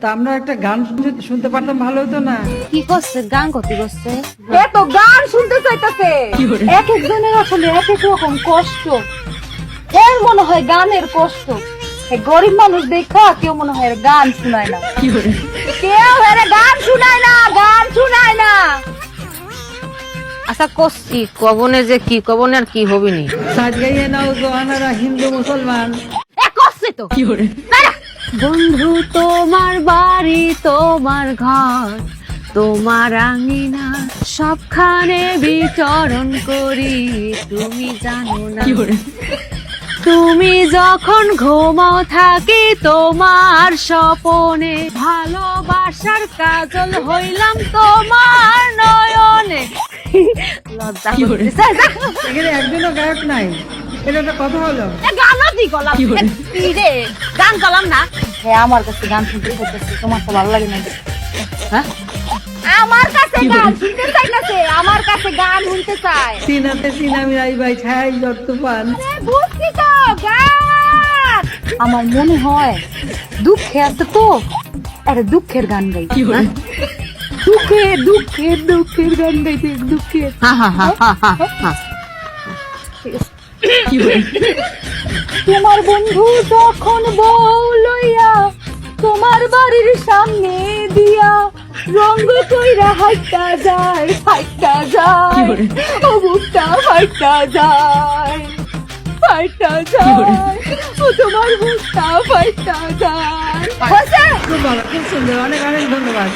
তা আমরা একটা গান শুনতে পারতাম, ভালো হতো না? কি করছে? গান করতে করছে? এত গান শুনতে চাইতেছে। এক একজনের আসলে এক এক রকম কষ্ট। এর মনে হয় গানের কষ্ট। এই গরিব মানুষ দেখা কেউ মনে হয় এর গান শুনায় না। কেউ এর গান শুনায় না, গান শুনায় না। আচ্ছা করছি, কবনে যে কি কবনে আর কি হবিনি। সাজ গাইয়ে নাও জোয়ানারা হিন্দু মুসলমান। এ করছে তো। বন্ধু তোমার বাড়ি, তোমার ঘর, তোমার আঙিনা, সবখানে বিচরণ করি, তুমি জানো না। তুমি যখন ঘুমাও থাকি তোমার স্বপনে, ভালোবাসার কাজল হইলাম তোমার নয়নে। লজ্জা করতেছে। এখানে একজনও গায়ক নাই, এটা একটা কথা হলো? গানও দি গলাম। কি রে গান গলাম না? হ্যাঁ আমার কাছে গান শুনতে চাইতেছে, তোমার তো ভালো লাগে না? হ্যাঁ আমার কাছে গান শুনতে চাইতেছে, আমার কাছে গান শুনতে চায়। সিনাতে সিনামি রাই ভাই ছাই যত পান। বুঝছি তো গান। আমার মনে হয় দুঃখে আছে তো, আরে দুঃখের গান গাই। দুঃখের দুঃখের দুঃখের গান গাইতে, দুঃখের। তোমার বন্ধু যখন বউ লইয়া তোমার বাড়ির সামনে দিয়া রঙ্গ কইরা হাইটা যায়, হাইটা যায়, ও বুকটা হাইটা যায়, ফাইটা যায়, ও তোমার বুকটা ফাইটা যায়। খুব ভালো, খুব সুন্দর, অনেক অনেক ধন্যবাদ।